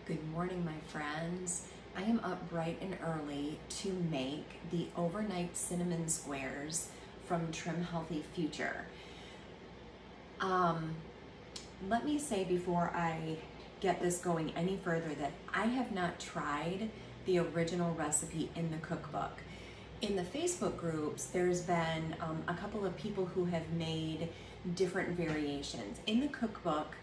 Good morning, my friends. I am up bright and early to make the overnight cinnamon squares from Trim Healthy Future. Let me say before I get this going any further that I have not tried the original recipe in the cookbook. In the Facebook groups, there's been a couple of people who have made different variations. In the cookbook,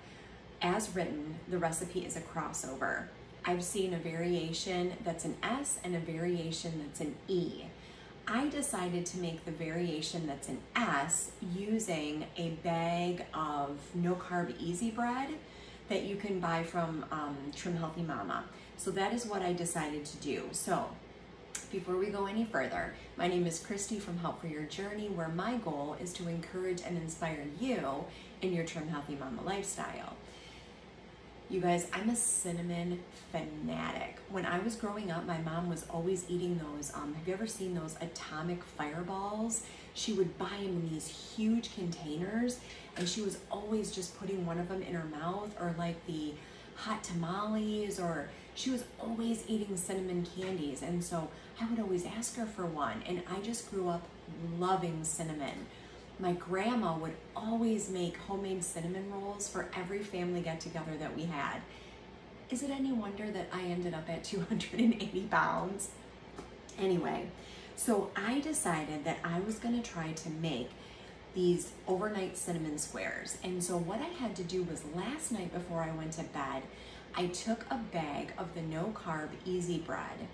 as written, the recipe is a crossover. I've seen a variation that's an S and a variation that's an E. I decided to make the variation that's an S using a bag of No Carb Easy Bread that you can buy from Trim Healthy Mama. So that is what I decided to do. So before we go any further, my name is Christy from Help for Your Journey, where my goal is to encourage and inspire you in your Trim Healthy Mama lifestyle. You guys, I'm a cinnamon fanatic. When I was growing up, my mom was always eating those, have you ever seen those atomic fireballs? She would buy them in these huge containers, and she was always just putting one of them in her mouth, or like the hot tamales, or she was always eating cinnamon candies. And so I would always ask her for one, and I just grew up loving cinnamon. My grandma would always make homemade cinnamon rolls for every family get-together that we had. Is it any wonder that I ended up at 280 pounds? Anyway, so I decided that I was gonna try to make these overnight cinnamon squares. And so what I had to do was, last night before I went to bed, I took a bag of the No Carb Easy Bread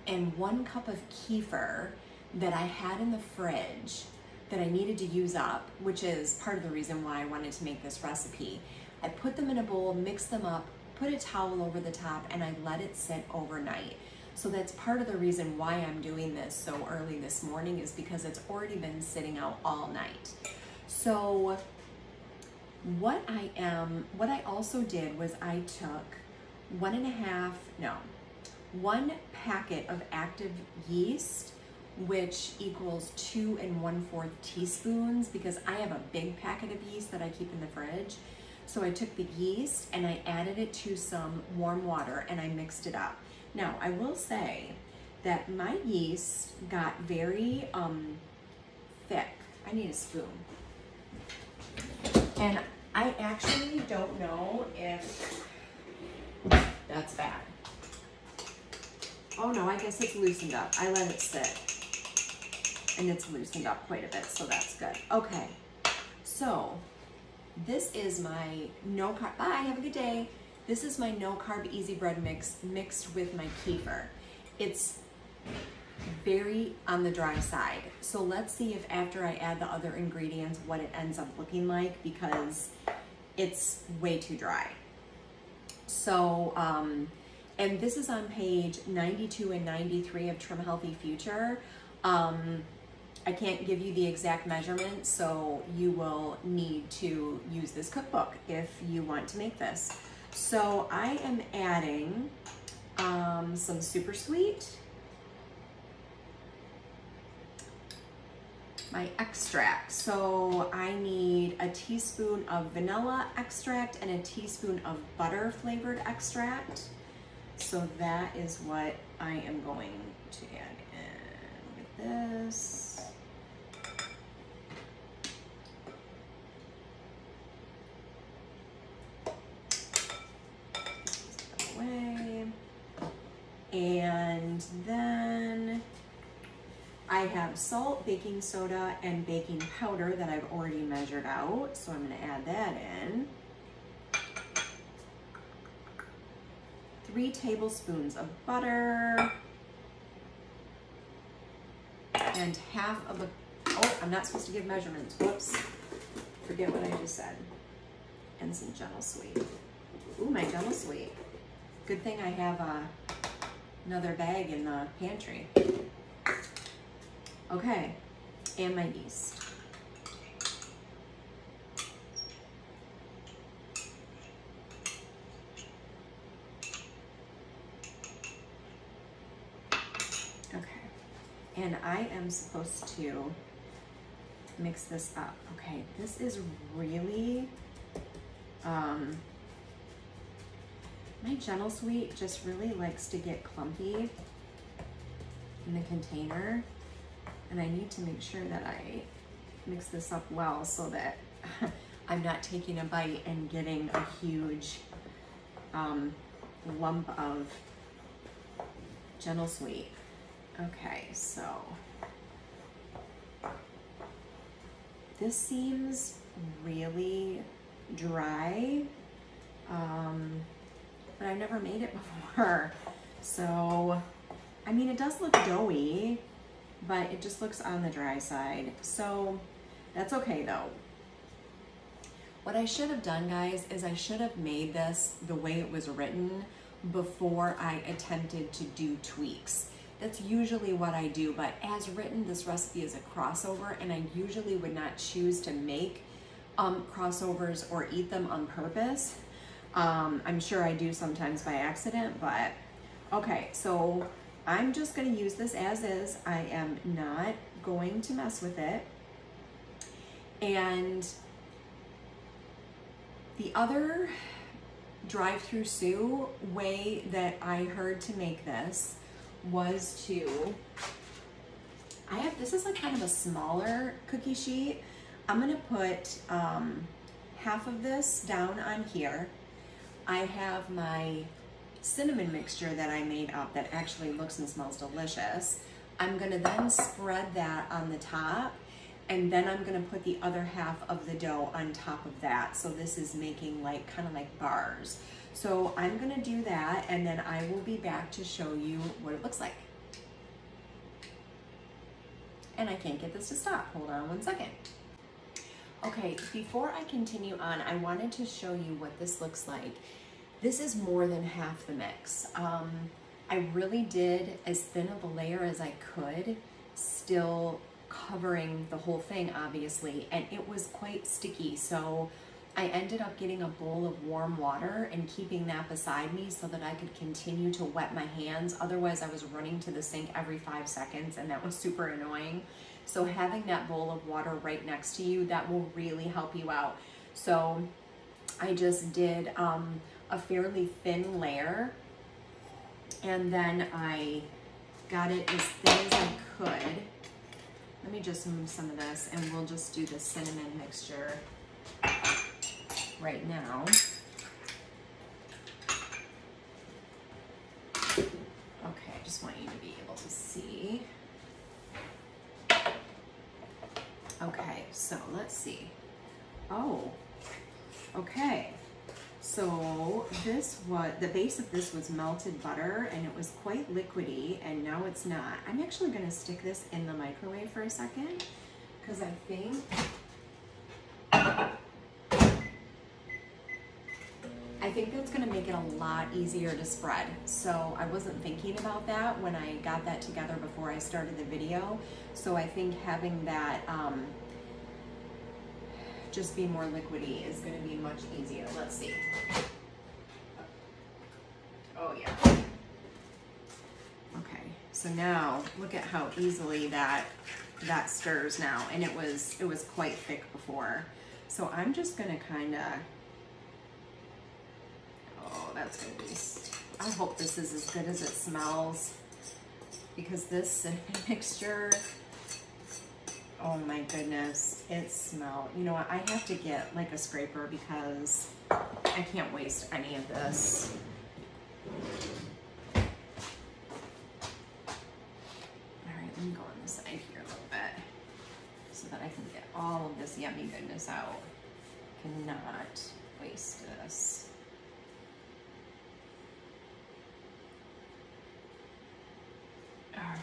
and 1 cup of kefir that I had in the fridge that I needed to use up, which is part of the reason why I wanted to make this recipe. I put them in a bowl, mixed them up, put a towel over the top, and I let it sit overnight. So that's part of the reason why I'm doing this so early this morning, is because it's already been sitting out all night. So what I also did was I took 1 packet of active yeast, which equals 2 1/4 teaspoons, because I have a big packet of yeast that I keep in the fridge. So I took the yeast and I added it to some warm water and I mixed it up. Now, I will say that my yeast got very thick. I need a spoon. And I actually don't know if that's bad. Oh no, I guess it's loosened up. I let it sit, and it's loosened up quite a bit, so that's good. Okay, so this is my no carb, bye, have a good day. This is my No Carb Easy Bread mix mixed with my kefir. It's very on the dry side. So let's see if after I add the other ingredients, what it ends up looking like, because it's way too dry. So, and this is on page 92 and 93 of Trim Healthy Future. I can't give you the exact measurements, so you will need to use this cookbook if you want to make this. So I am adding some super sweet, my extract. So I need a teaspoon of vanilla extract and a teaspoon of butter flavored extract. So that is what I am going to add in with this. Away. And then I have salt, baking soda, and baking powder that I've already measured out. So I'm going to add that in. 3 tablespoons of butter. And half of a, oh, I'm not supposed to give measurements. Whoops. Forget what I just said. And some Gentle Sweet. Ooh, my Gentle Sweet. Good thing I have another bag in the pantry. Okay, and my yeast. Okay, and I am supposed to mix this up. Okay, this is really My Gentle Sweet just really likes to get clumpy in the container, and I need to make sure that I mix this up well so that I'm not taking a bite and getting a huge lump of Gentle Sweet. Okay, so this seems really dry, but I've never made it before. So, I mean, it does look doughy, but it just looks on the dry side. So that's okay though. What I should have done, guys, is I should have made this the way it was written before I attempted to do tweaks. That's usually what I do, but as written, this recipe is a crossover, and I usually would not choose to make crossovers or eat them on purpose. I'm sure I do sometimes by accident, but okay, so I'm just gonna use this as is. I am not going to mess with it. And the other drive-through Sue way that I heard to make this was to, this is like kind of a smaller cookie sheet. I'm gonna put half of this down on here. I have my cinnamon mixture that I made up that actually looks and smells delicious. I'm gonna then spread that on the top, and then I'm gonna put the other half of the dough on top of that. So this is making like kind of like bars. So I'm gonna do that, and then I will be back to show you what it looks like. And I can't get this to stop. Hold on one second. Okay, before I continue on, I wanted to show you what this looks like. This is more than half the mix. I really did as thin of a layer as I could, still covering the whole thing, obviously, and it was quite sticky. So I ended up getting a bowl of warm water and keeping that beside me so that I could continue to wet my hands. Otherwise, I was running to the sink every 5 seconds, and that was super annoying. So having that bowl of water right next to you, that will really help you out. So I just did a fairly thin layer, and then I got it as thin as I could. Let me just move some of this, and we'll just do the cinnamon mixture right now. Okay, I just want you to be able to see. Okay, so let's see. Oh, okay. So the base of this was melted butter, and it was quite liquidy, and now it's not. I'm actually gonna stick this in the microwave for a second, because I think that's gonna make it a lot easier to spread. So I wasn't thinking about that when I got that together before I started the video. So I think having that just be more liquidy is gonna be much easier. Let's see. Oh yeah. Okay, so now look at how easily that stirs now, and it was quite thick before. So I'm just gonna kinda, oh, that's gonna be, I hope this is as good as it smells, because this cinnamon mixture, oh my goodness, it smells. You know what, I have to get like a scraper because I can't waste any of this. All right, let me go on the side here a little bit so that I can get all of this yummy goodness out. Cannot waste this. All right.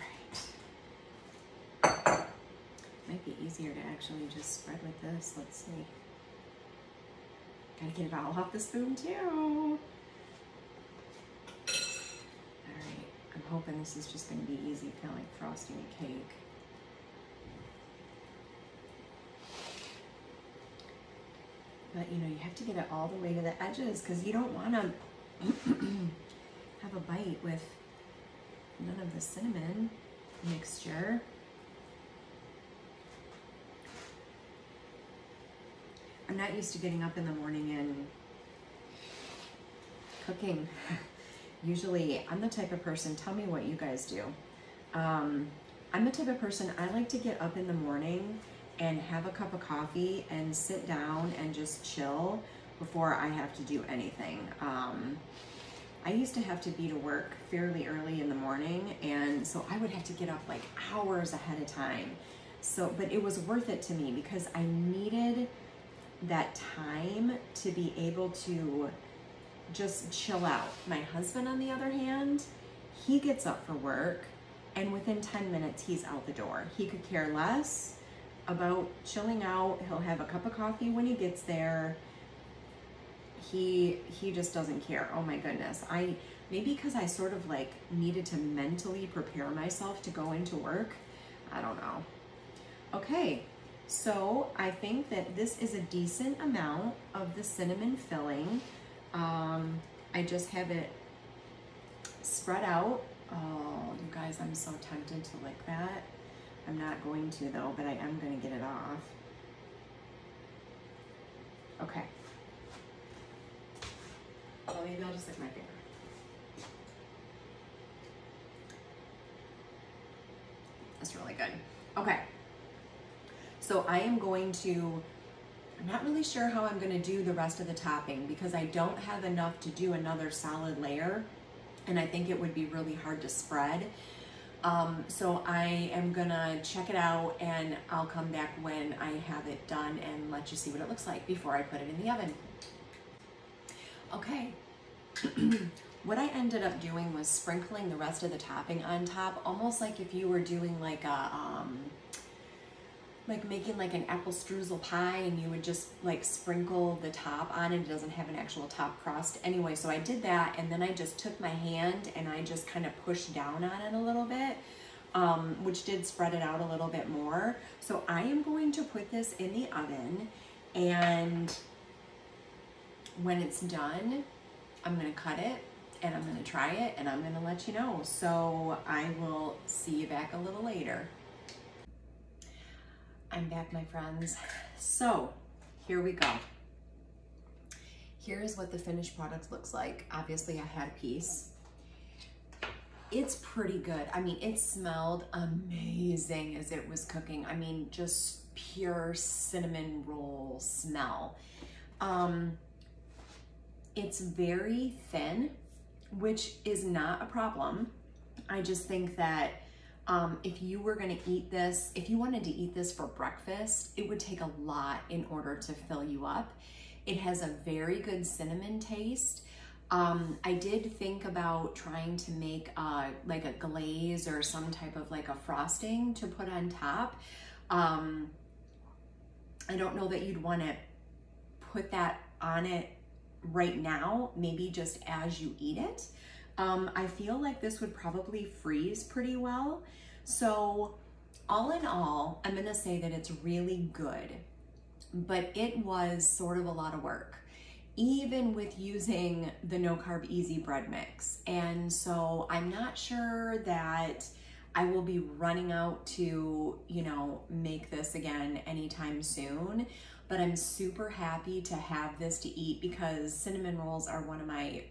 Might be easier to actually just spread with this. Let's see. Gotta get it all off the spoon too. All right, I'm hoping this is just gonna be easy, kind of like frosting a cake. But you know, you have to get it all the way to the edges, because you don't want to have a bite with none of the cinnamon mixture. I'm not used to getting up in the morning and Cooking. Usually, I'm the type of person, tell me what you guys do. I'm the type of person, I like to get up in the morning and have a cup of coffee and sit down and just chill before I have to do anything. I used to have to be to work fairly early in the morning, and so I would have to get up like hours ahead of time. So, but it was worth it to me because I needed that time to be able to just chill out. My husband, on the other hand, he gets up for work and within 10 minutes he's out the door. He could care less about chilling out. He'll have a cup of coffee when he gets there. He just doesn't care. Oh my goodness. Maybe because I sort of like needed to mentally prepare myself to go into work. I don't know. Okay, so I think that this is a decent amount of the cinnamon filling. I just have it spread out. Oh, you guys, I'm so tempted to lick that. I'm not going to though, but I am going to get it off. Okay. Well, maybe I'll just lick my finger. That's really good. Okay. So I am going to, I'm not really sure how I'm going to do the rest of the topping because I don't have enough to do another solid layer, and I think it would be really hard to spread. So I am gonna check it out and I'll come back when I have it done and let you see what it looks like before I put it in the oven. Okay, what I ended up doing was sprinkling the rest of the topping on top, almost like if you were doing like a, like making like an apple streusel pie, and you would just like sprinkle the top on it. It doesn't have an actual top crust. Anyway, so I did that, and then I just took my hand and I just kind of pushed down on it a little bit, which did spread it out a little bit more. So I am going to put this in the oven, and when it's done, I'm gonna cut it and I'm gonna try it and I'm gonna let you know. So I will see you back a little later. I'm back, my friends. So here we go. Here's what the finished product looks like. Obviously I had a piece. It's pretty good. I mean, it smelled amazing as it was cooking. I mean, just pure cinnamon roll smell. It's very thin, which is not a problem. I just think that if you were gonna eat this, if you wanted to eat this for breakfast, it would take a lot in order to fill you up. It has a very good cinnamon taste. I did think about trying to make like a glaze or some type of like a frosting to put on top. I don't know that you'd wanna put that on it right now, maybe just as you eat it. I feel like this would probably freeze pretty well. So all in all, I'm gonna say that it's really good, but it was sort of a lot of work, even with using the No Carb Easy Bread mix. And so I'm not sure that I will be running out to, you know, make this again anytime soon, but I'm super happy to have this to eat because cinnamon rolls are one of my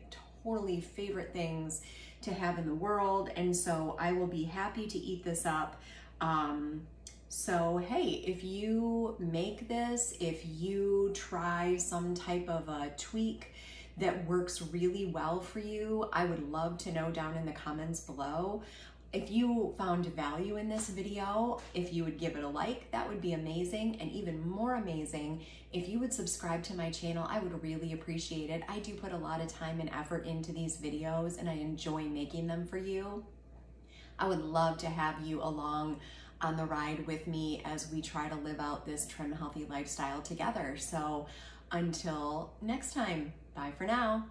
totally favorite things to have in the world, and so I will be happy to eat this up. So hey, if you make this, if you try some type of a tweak that works really well for you, I would love to know down in the comments below. If you found value in this video, if you would give it a like, that would be amazing. And even more amazing, if you would subscribe to my channel, I would really appreciate it. I do put a lot of time and effort into these videos and I enjoy making them for you. I would love to have you along on the ride with me as we try to live out this trim, healthy lifestyle together. So until next time, bye for now.